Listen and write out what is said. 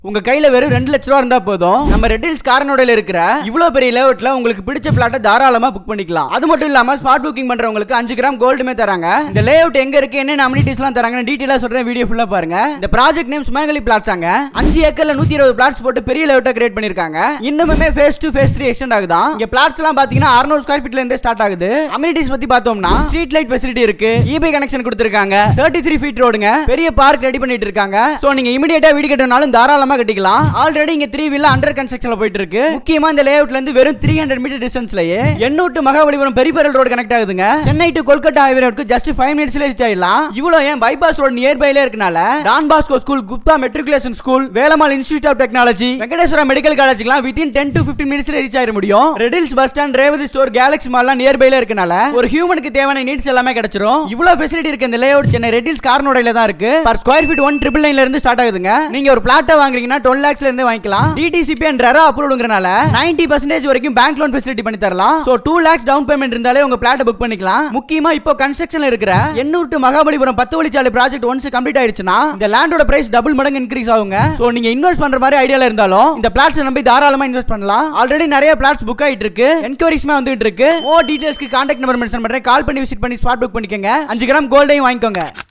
உங்க கையில வெறும் 2 லட்ச ரூபா இருந்தா போதும் நம்ம ரெட் ஹில்ஸ் காரனோடல இருக்கிற இவ்வளவு பெரிய லேஅவுட்ல உங்களுக்கு பிடிச்ச பிளாட்டை தாராளமா புக் பண்ணிக்கலாம். அது மட்டும் இல்லாம ஸ்பாட் புக்கிங் பண்றவங்களுக்கு 5 கிராம் கோல்டுமே தராங்க. இந்த லேஅவுட் எங்க இருக்கு, என்ன அம்யூனிட்டிஸ்லாம் தராங்கன்னு டீடைலா சொல்றேன், வீடியோ ஃபுல்லா பாருங்க. இந்த ப்ராஜெக்ட் நேம் சுமங்கலி பிளாட்ஸாங்க. 5 ஏக்கர்ல 120 பிளாட்ஸ் போட்டு பெரிய லேஅவுட்டா கிரியேட் பண்ணிருக்காங்க. இன்னுமே ஃபேஸ் 2 ஃபேஸ் 3 எக்ஸ்டெண்ட் ஆகுதான். இங்க பிளாட்ஸ் எல்லாம் பாத்தீங்கன்னா 600 ஸ்கொயர் ஃபீட்ல இருந்தே ஸ்டார்ட் ஆகுது. அம்யூனிட்டிஸ் பத்தி பார்த்தோம்னா ஸ்ட்ரீட் லைட் ஃபெசிலிட்டி இருக்கு, இபி கனெக்ஷன் கொடுத்திருக்காங்க, 33 ஃபீட் ரோடுங்க, பெரிய பார்க் ரெடி பண்ணிட்டு இருக்காங்க. சோ நீங்க இமிடியேட்டா வீடு கட்டனாலும் தாராளமா கட்டிக்கலாம். ஆல்ரெடி இங்க 3 வில்லா அண்டர் கன்ஸ்ட்ரக்ஷன்ல போயிட்டு இருக்கு. முக்கியமா இந்த லேஅவுட்ல இருந்து வெறும் 300 மீட்டர் டிஸ்டன்ஸ்லயே Ennore to Mahabalipuram peripheral road connect ஆகுதுங்க. சென்னை டு கொல்கத்தா ஹைவே ரோட்க்கு ஜஸ்ட் 5 மினிட்ஸ்ல ரீச் ஆயிடலாம். இவ்வளவு ஏன் பைபாஸ் ரோட் நியர்பைல இருக்கனால Don Bosco school, Gupta matriculation school, Velammal institute of technology, Venkateswara medical காலேஜ்க்குலாம் வித்தின் 10 to 15 மினிட்ஸ்ல ரீச் ஆயிட முடியும். Red Hills bus stand, Revathi store, Galaxy மால்லாம் நியர்பைல இருக்கனால ஒரு ஹியூமனுக்கு தேவையான நீட்ஸ் எல்லாமே கிடைச்சிரும். இவ்வளவு ஃபெசிலிட்டி இருக்கு இந்த லேஅவுட் சென்னை ரெட் ஹில்ஸ் கார்னோடைல தான் இருக்கு. பர் ஸ்கொயர் ஃபீட் 1,999 ல இருந்து ஸ்டார்ட் ஆகுதுங்க. நீங்க ஒரு பிளாட்டை வாங்குறீங்கன்னா 12 lakhsல இருந்து வாங்கிக்கலாம். டிடிசிபி அண்ட் ரெரா அப்ரூவ்ட்ங்கறனால 90% வரைக்கும் பேங்க் லோன் ஃபெசிலிட்டி பண்ணி தரலாம். சோ 2 lakhs டவுன் பேமெண்ட் இருந்தாலே உங்க பிளாட்டை புக் பண்ணிக்கலாம். முக்கியமா இப்போ கன்ஸ்ட்ரக்ஷன்ல இருக்கிற எண்ணூர் டு மகாபலிபுரம் 10 வழிச்சாலை ப்ராஜெக்ட் ஒன்ஸ் கம்ப்ளீட் ஆயிடுச்சுனா இந்த லேண்டோட பிரைஸ் டபுள் மடங்கு இன்கிரீஸ் ஆகுங்க. சோ நீங்க இன்வெஸ்ட் பண்ற மாதிரி ஐடியால இருந்தாலும் இந்த பிளாட்ஸ் நம்பி தாராளமா இன்வெஸ்ட் பண்ணலாம். ஆல்ரெடி நிறைய பிளாட்ஸ் புக் ஆயிட்டு இருக்கு, என்கொயரிஸ்மே வந்துட்டு இருக்கு. மோர் டீடைல்ஸ்க்கு கான்டாக்ட் நம்பர் மென்ஷன் பண்றேன், கால் பண்ணி விசிட் பண்ணி ஸ்பாட் புக் பண்ணிக்கங்க. 5 கிராம் கோல்டையும் வாங்கிக்கோங்க.